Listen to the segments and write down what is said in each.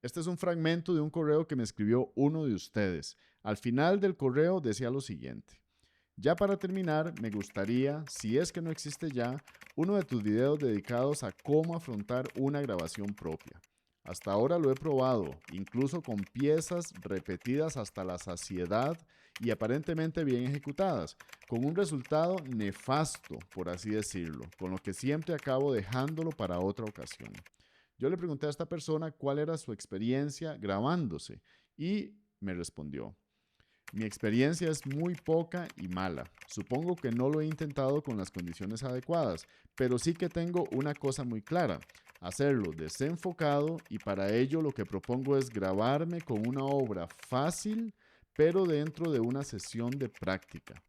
Este es un fragmento de un correo que me escribió uno de ustedes. Al final del correo decía lo siguiente. Ya para terminar, me gustaría, si es que no existe ya, uno de tus videos dedicados a cómo afrontar una grabación propia. Hasta ahora lo he probado, incluso con piezas repetidas hasta la saciedad y aparentemente bien ejecutadas, con un resultado nefasto, por así decirlo, con lo que siempre acabo dejándolo para otra ocasión. Yo le pregunté a esta persona cuál era su experiencia grabándose y me respondió. Mi experiencia es muy poca y mala. Supongo que no lo he intentado con las condiciones adecuadas, pero sí que tengo una cosa muy clara, hacerlo desenfocado y para ello lo que propongo es grabarme con una obra fácil, pero dentro de una sesión de práctica.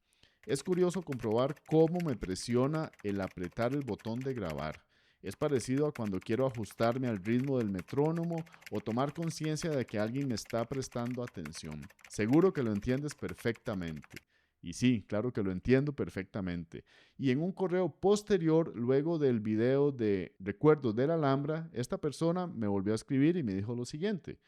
Es curioso comprobar cómo me presiona el apretar el botón de grabar. Es parecido a cuando quiero ajustarme al ritmo del metrónomo o tomar conciencia de que alguien me está prestando atención. Seguro que lo entiendes perfectamente. Y sí, claro que lo entiendo perfectamente. Y en un correo posterior, luego del video de Recuerdos de la Alhambra, esta persona me volvió a escribir y me dijo lo siguiente.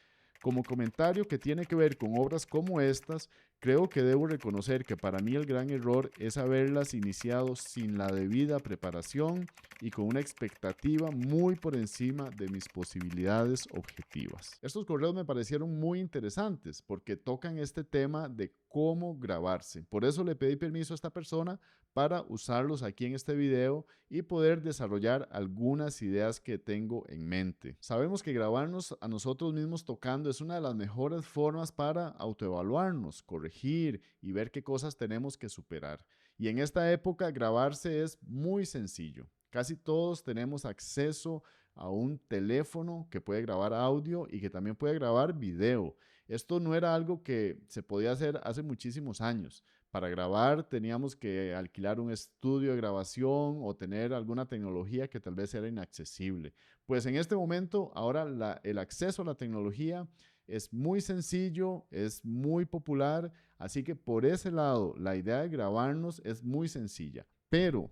Como comentario que tiene que ver con obras como estas, creo que debo reconocer que para mí el gran error es haberlas iniciado sin la debida preparación y con una expectativa muy por encima de mis posibilidades objetivas. Estos correos me parecieron muy interesantes porque tocan este tema de cómo grabarse. Por eso le pedí permiso a esta persona para usarlos aquí en este video y poder desarrollar algunas ideas que tengo en mente. Sabemos que grabarnos a nosotros mismos tocando es una de las mejores formas para autoevaluarnos, corregir y ver qué cosas tenemos que superar. Y en esta época grabarse es muy sencillo. Casi todos tenemos acceso a un teléfono que puede grabar audio y que también puede grabar video. Esto no era algo que se podía hacer hace muchísimos años. Para grabar teníamos que alquilar un estudio de grabación o tener alguna tecnología que tal vez era inaccesible. Pues en este momento, ahora el acceso a la tecnología es muy sencillo, es muy popular, así que por ese lado, la idea de grabarnos es muy sencilla. Pero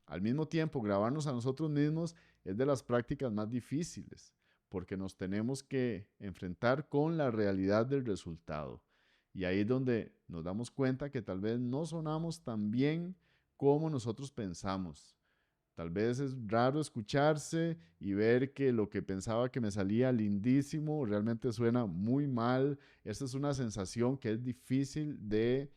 al mismo tiempo, grabarnos a nosotros mismos es de las prácticas más difíciles, porque nos tenemos que enfrentar con la realidad del resultado. Y ahí es donde nos damos cuenta que tal vez no sonamos tan bien como nosotros pensamos. Tal vez es raro escucharse y ver que lo que pensaba que me salía lindísimo realmente suena muy mal. Esta es una sensación que es difícil de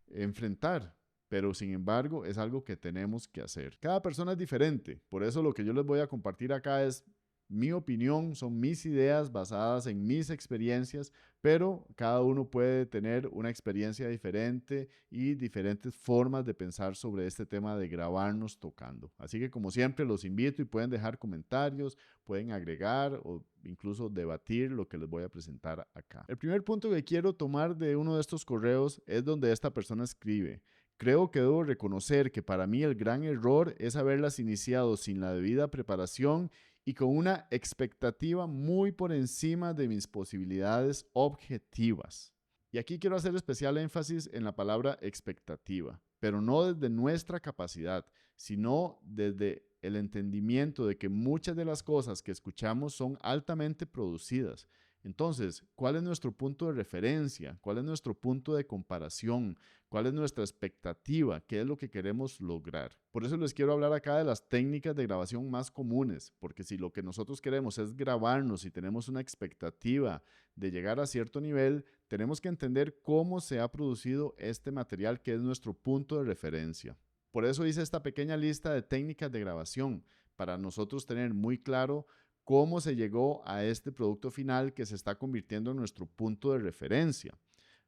enfrentar, pero sin embargo es algo que tenemos que hacer. Cada persona es diferente, por eso lo que yo les voy a compartir acá es mi opinión, son mis ideas basadas en mis experiencias, pero cada uno puede tener una experiencia diferente y diferentes formas de pensar sobre este tema de grabarnos tocando. Así que como siempre los invito y pueden dejar comentarios, pueden agregar o incluso debatir lo que les voy a presentar acá. El primer punto que quiero tomar de uno de estos correos es donde esta persona escribe. Creo que debo reconocer que para mí el gran error es haberlas iniciado sin la debida preparación y con una expectativa muy por encima de mis posibilidades objetivas. Y aquí quiero hacer especial énfasis en la palabra expectativa, pero no desde nuestra capacidad, sino desde el entendimiento de que muchas de las cosas que escuchamos son altamente producidas. Entonces, ¿cuál es nuestro punto de referencia? ¿Cuál es nuestro punto de comparación? ¿Cuál es nuestra expectativa? ¿Qué es lo que queremos lograr? Por eso les quiero hablar acá de las técnicas de grabación más comunes, porque si lo que nosotros queremos es grabarnos y tenemos una expectativa de llegar a cierto nivel, tenemos que entender cómo se ha producido este material que es nuestro punto de referencia. Por eso hice esta pequeña lista de técnicas de grabación, para nosotros tener muy claro cómo se llegó a este producto final que se está convirtiendo en nuestro punto de referencia.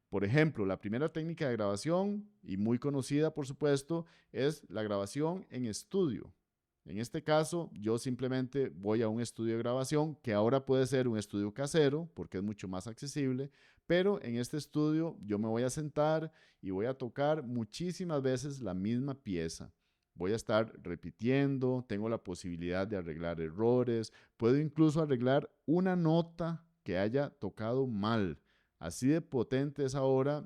Por ejemplo, la primera técnica de grabación, y muy conocida por supuesto, es la grabación en estudio. En este caso, yo simplemente voy a un estudio de grabación, que ahora puede ser un estudio casero, porque es mucho más accesible, pero en este estudio yo me voy a sentar y voy a tocar muchísimas veces la misma pieza. Voy a estar repitiendo, tengo la posibilidad de arreglar errores, puedo incluso arreglar una nota que haya tocado mal. Así de potente es ahora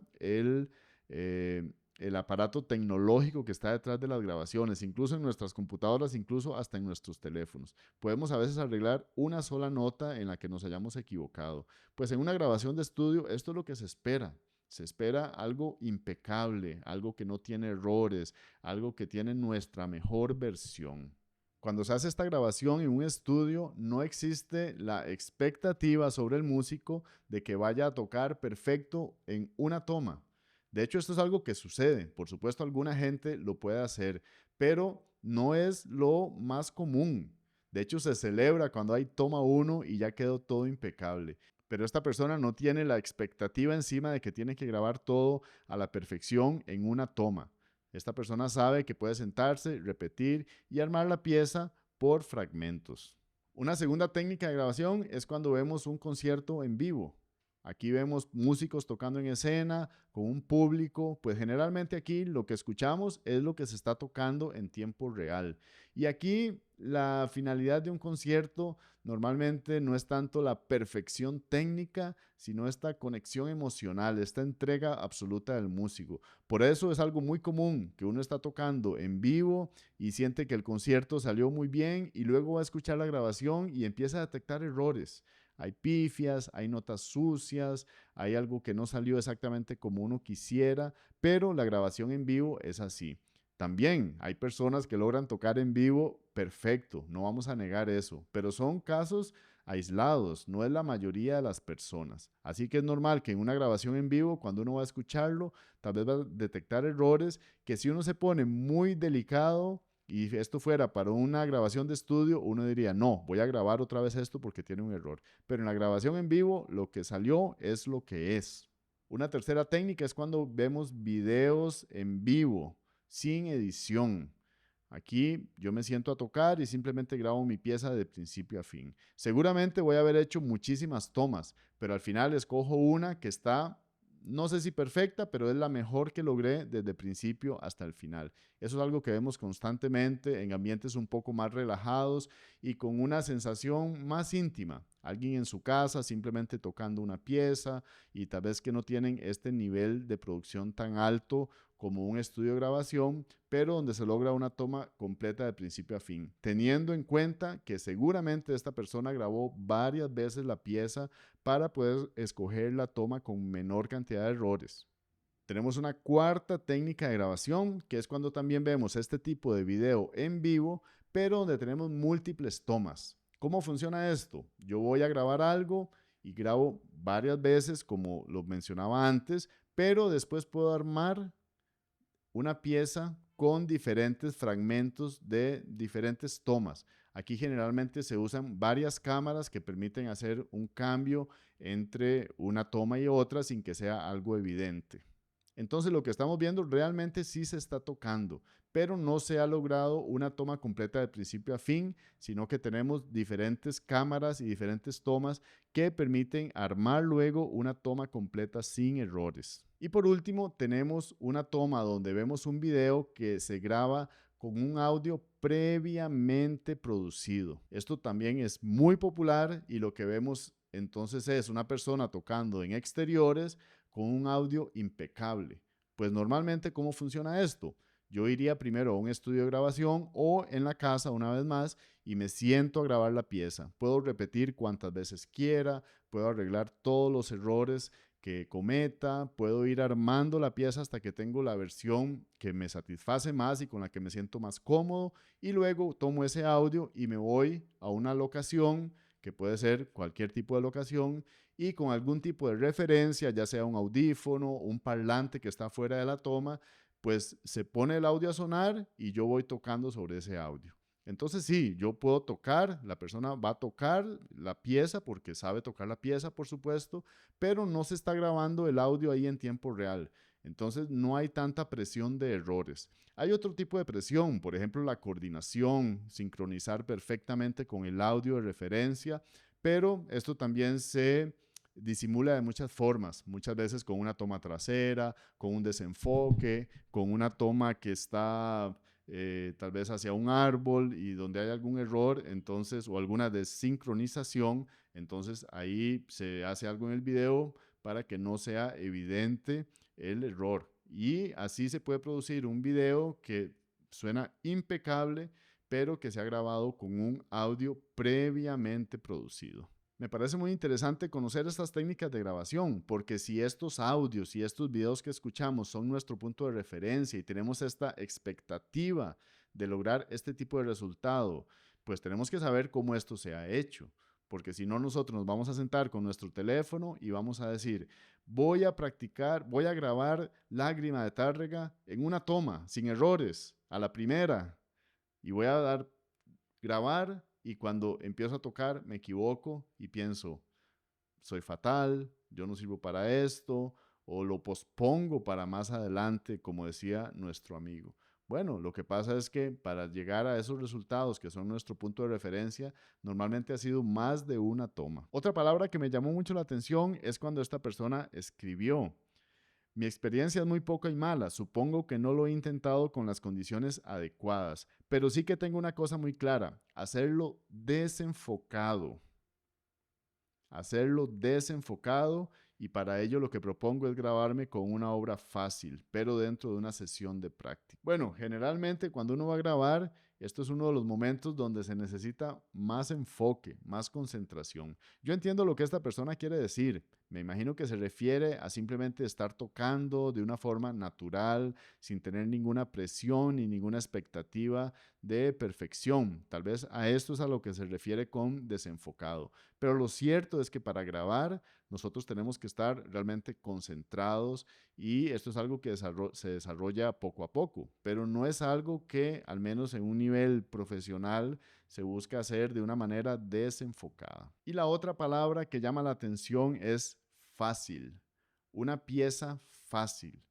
el aparato tecnológico que está detrás de las grabaciones, incluso en nuestras computadoras, incluso hasta en nuestros teléfonos. Podemos a veces arreglar una sola nota en la que nos hayamos equivocado. Pues en una grabación de estudio esto es lo que se espera. Se espera algo impecable, algo que no tiene errores, algo que tiene nuestra mejor versión. Cuando se hace esta grabación en un estudio, no existe la expectativa sobre el músico de que vaya a tocar perfecto en una toma. De hecho, esto es algo que sucede. Por supuesto, alguna gente lo puede hacer, pero no es lo más común. De hecho, se celebra cuando hay toma 1 y ya quedó todo impecable. Pero esta persona no tiene la expectativa encima de que tiene que grabar todo a la perfección en una toma. Esta persona sabe que puede sentarse, repetir y armar la pieza por fragmentos. Una segunda técnica de grabación es cuando vemos un concierto en vivo. Aquí vemos músicos tocando en escena con un público, pues generalmente aquí lo que escuchamos es lo que se está tocando en tiempo real. Y aquí la finalidad de un concierto normalmente no es tanto la perfección técnica, sino esta conexión emocional, esta entrega absoluta del músico. Por eso es algo muy común que uno está tocando en vivo y siente que el concierto salió muy bien y luego va a escuchar la grabación y empieza a detectar errores. Hay pifias, hay notas sucias, hay algo que no salió exactamente como uno quisiera, pero la grabación en vivo es así. También hay personas que logran tocar en vivo perfecto, no vamos a negar eso, pero son casos aislados, no es la mayoría de las personas. Así que es normal que en una grabación en vivo, cuando uno va a escucharlo, tal vez va a detectar errores que si uno se pone muy delicado y esto fuera para una grabación de estudio, uno diría, no, voy a grabar otra vez esto porque tiene un error. Pero en la grabación en vivo, lo que salió es lo que es. Una tercera técnica es cuando vemos videos en vivo, sin edición. Aquí yo me siento a tocar y simplemente grabo mi pieza de principio a fin. Seguramente voy a haber hecho muchísimas tomas, pero al final escojo una que está, no sé si perfecta, pero es la mejor que logré desde el principio hasta el final. Eso es algo que vemos constantemente en ambientes un poco más relajados y con una sensación más íntima. Alguien en su casa simplemente tocando una pieza y tal vez que no tienen este nivel de producción tan alto como un estudio de grabación, pero donde se logra una toma completa de principio a fin, teniendo en cuenta que seguramente esta persona grabó varias veces la pieza para poder escoger la toma con menor cantidad de errores. Tenemos una cuarta técnica de grabación, que es cuando también vemos este tipo de video en vivo, pero donde tenemos múltiples tomas. ¿Cómo funciona esto? Yo voy a grabar algo y grabo varias veces, como lo mencionaba antes, pero después puedo armar una pieza con diferentes fragmentos de diferentes tomas. Aquí generalmente se usan varias cámaras que permiten hacer un cambio entre una toma y otra sin que sea algo evidente. Entonces lo que estamos viendo realmente sí se está tocando, pero no se ha logrado una toma completa de principio a fin, sino que tenemos diferentes cámaras y diferentes tomas que permiten armar luego una toma completa sin errores. Y por último, tenemos una toma donde vemos un video que se graba con un audio previamente producido. Esto también es muy popular y lo que vemos entonces es una persona tocando en exteriores con un audio impecable. Pues normalmente, ¿cómo funciona esto? Yo iría primero a un estudio de grabación o en la casa una vez más y me siento a grabar la pieza. Puedo repetir cuantas veces quiera, puedo arreglar todos los errores que cometa, puedo ir armando la pieza hasta que tengo la versión que me satisface más y con la que me siento más cómodo y luego tomo ese audio y me voy a una locación que puede ser cualquier tipo de locación y con algún tipo de referencia, ya sea un audífono, un parlante que está fuera de la toma, pues se pone el audio a sonar y yo voy tocando sobre ese audio. Entonces sí, yo puedo tocar, la persona va a tocar la pieza porque sabe tocar la pieza, por supuesto, pero no se está grabando el audio ahí en tiempo real. Entonces no hay tanta presión de errores. Hay otro tipo de presión, por ejemplo la coordinación, sincronizar perfectamente con el audio de referencia, pero esto también se disimula de muchas formas, muchas veces con una toma trasera, con un desenfoque, con una toma que está tal vez hacia un árbol y donde hay algún error, entonces, o alguna desincronización, entonces ahí se hace algo en el video para que no sea evidente el error. Y así se puede producir un video que suena impecable, pero que se ha grabado con un audio previamente producido. Me parece muy interesante conocer estas técnicas de grabación, porque si estos audios y estos videos que escuchamos son nuestro punto de referencia y tenemos esta expectativa de lograr este tipo de resultado, pues tenemos que saber cómo esto se ha hecho, porque si no nosotros nos vamos a sentar con nuestro teléfono y vamos a decir, voy a practicar, voy a grabar Lágrima de Tárrega en una toma, sin errores, a la primera, y voy a dar grabar y cuando empiezo a tocar me equivoco y pienso, soy fatal, yo no sirvo para esto, o lo pospongo para más adelante, como decía nuestro amigo. Bueno, lo que pasa es que para llegar a esos resultados que son nuestro punto de referencia, normalmente ha sido más de una toma. Otra palabra que me llamó mucho la atención es cuando esta persona escribió. Mi experiencia es muy poca y mala. Supongo que no lo he intentado con las condiciones adecuadas, pero sí que tengo una cosa muy clara, hacerlo desenfocado. Hacerlo desenfocado y para ello lo que propongo es grabarme con una obra fácil, pero dentro de una sesión de práctica. Bueno, generalmente cuando uno va a grabar, esto es uno de los momentos donde se necesita más enfoque, más concentración. Yo entiendo lo que esta persona quiere decir. Me imagino que se refiere a simplemente estar tocando de una forma natural, sin tener ninguna presión ni ninguna expectativa de perfección. Tal vez a esto es a lo que se refiere con desenfocado. Pero lo cierto es que para grabar nosotros tenemos que estar realmente concentrados y esto es algo que se desarrolla poco a poco, pero no es algo que al menos en un nivel profesional se busca hacer de una manera desenfocada. Y la otra palabra que llama la atención es fácil, una pieza fácil.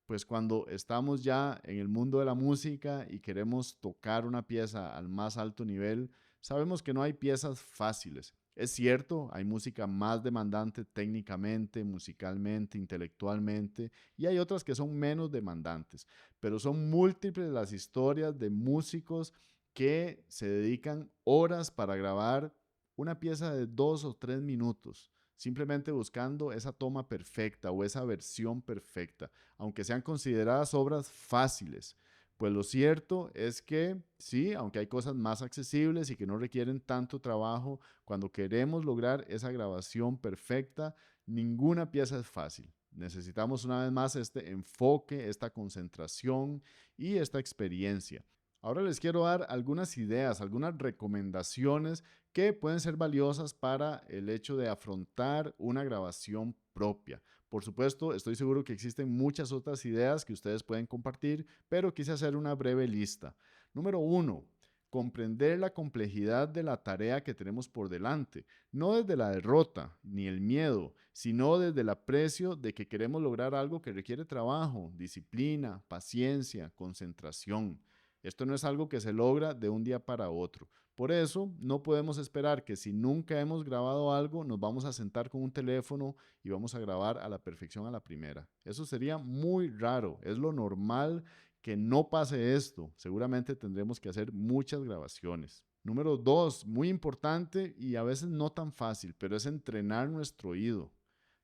Pues cuando estamos ya en el mundo de la música y queremos tocar una pieza al más alto nivel, sabemos que no hay piezas fáciles. Es cierto, hay música más demandante técnicamente, musicalmente, intelectualmente, y hay otras que son menos demandantes, pero son múltiples las historias de músicos que se dedican horas para grabar una pieza de 2 o 3 minutos, simplemente buscando esa toma perfecta o esa versión perfecta, aunque sean consideradas obras fáciles. Pues lo cierto es que sí, aunque hay cosas más accesibles y que no requieren tanto trabajo, cuando queremos lograr esa grabación perfecta, ninguna pieza es fácil. Necesitamos una vez más este enfoque, esta concentración y esta experiencia. Ahora les quiero dar algunas ideas, algunas recomendaciones que pueden ser valiosas para el hecho de afrontar una grabación propia. Por supuesto, estoy seguro que existen muchas otras ideas que ustedes pueden compartir, pero quise hacer una breve lista. Número 1. Comprender la complejidad de la tarea que tenemos por delante, no desde la derrota ni el miedo, sino desde el aprecio de que queremos lograr algo que requiere trabajo, disciplina, paciencia, concentración. Esto no es algo que se logra de un día para otro. Por eso, no podemos esperar que si nunca hemos grabado algo, nos vamos a sentar con un teléfono y vamos a grabar a la perfección a la primera. Eso sería muy raro. Es lo normal que no pase esto. Seguramente tendremos que hacer muchas grabaciones. Número 2, muy importante y a veces no tan fácil, pero es entrenar nuestro oído.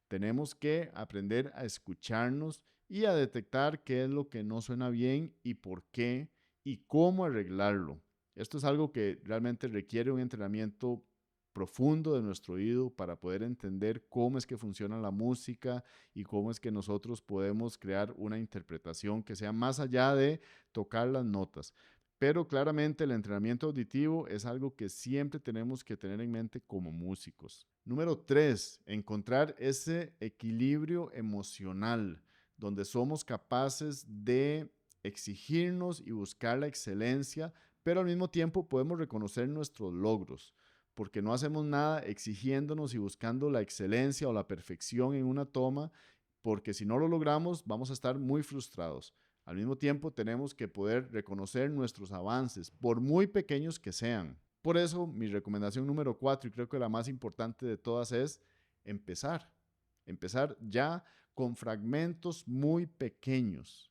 Tenemos que aprender a escucharnos y a detectar qué es lo que no suena bien y por qué y cómo arreglarlo. Esto es algo que realmente requiere un entrenamiento profundo de nuestro oído para poder entender cómo es que funciona la música y cómo es que nosotros podemos crear una interpretación que sea más allá de tocar las notas. Pero claramente el entrenamiento auditivo es algo que siempre tenemos que tener en mente como músicos. Número 3, encontrar ese equilibrio emocional donde somos capaces de exigirnos y buscar la excelencia, pero al mismo tiempo podemos reconocer nuestros logros, porque no hacemos nada exigiéndonos y buscando la excelencia o la perfección en una toma, porque si no lo logramos vamos a estar muy frustrados. Al mismo tiempo tenemos que poder reconocer nuestros avances, por muy pequeños que sean. Por eso mi recomendación número 4, y creo que la más importante de todas, es empezar. Empezar ya con fragmentos muy pequeños.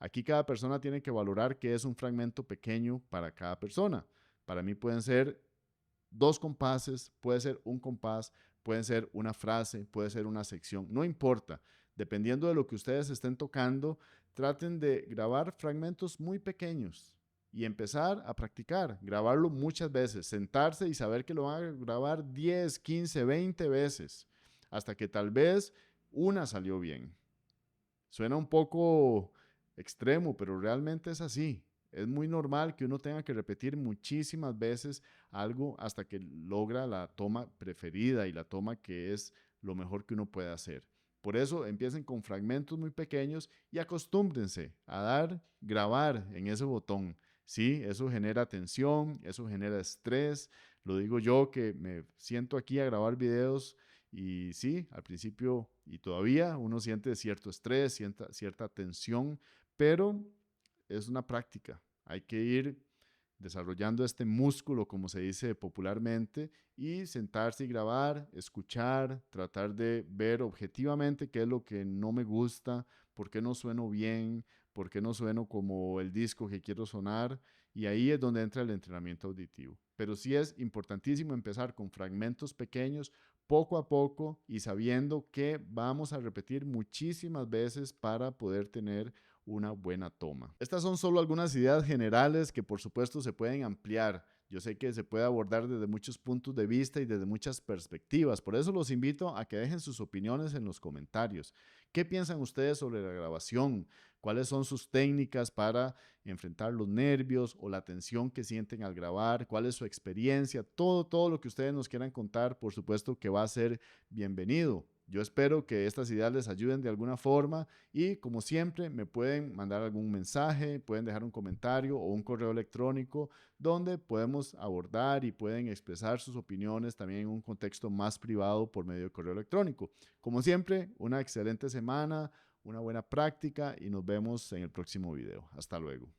Aquí cada persona tiene que valorar qué es un fragmento pequeño para cada persona. Para mí pueden ser 2 compases, puede ser un compás, puede ser una frase, puede ser una sección, no importa. dependiendo de lo que ustedes estén tocando, traten de grabar fragmentos muy pequeños y empezar a practicar, grabarlo muchas veces, sentarse y saber que lo van a grabar 10, 15, 20 veces, hasta que tal vez una salió bien. Suena un poco extremo, pero realmente es así. Es muy normal que uno tenga que repetir muchísimas veces algo hasta que logra la toma preferida y la toma que es lo mejor que uno puede hacer. Por eso empiecen con fragmentos muy pequeños y acostúmbrense a grabar en ese botón. Sí, eso genera tensión, eso genera estrés. Lo digo yo que me siento aquí a grabar videos y sí, al principio y todavía uno siente cierto estrés, cierta tensión, pero es una práctica. Hay que ir desarrollando este músculo, como se dice popularmente, y sentarse y grabar, escuchar, tratar de ver objetivamente qué es lo que no me gusta, por qué no sueno bien, por qué no sueno como el disco que quiero sonar, y ahí es donde entra el entrenamiento auditivo. Pero sí es importantísimo empezar con fragmentos pequeños, poco a poco, y sabiendo que vamos a repetir muchísimas veces para poder tener una buena toma. Estas son solo algunas ideas generales que por supuesto se pueden ampliar. Yo sé que se puede abordar desde muchos puntos de vista y desde muchas perspectivas. Por eso los invito a que dejen sus opiniones en los comentarios. ¿Qué piensan ustedes sobre la grabación? ¿Cuáles son sus técnicas para enfrentar los nervios o la tensión que sienten al grabar? ¿Cuál es su experiencia? Todo lo que ustedes nos quieran contar, por supuesto que va a ser bienvenido. Yo espero que estas ideas les ayuden de alguna forma y como siempre me pueden mandar algún mensaje, pueden dejar un comentario o un correo electrónico donde podemos abordar y pueden expresar sus opiniones también en un contexto más privado por medio de correo electrónico. Como siempre, una excelente semana, una buena práctica y nos vemos en el próximo video. Hasta luego.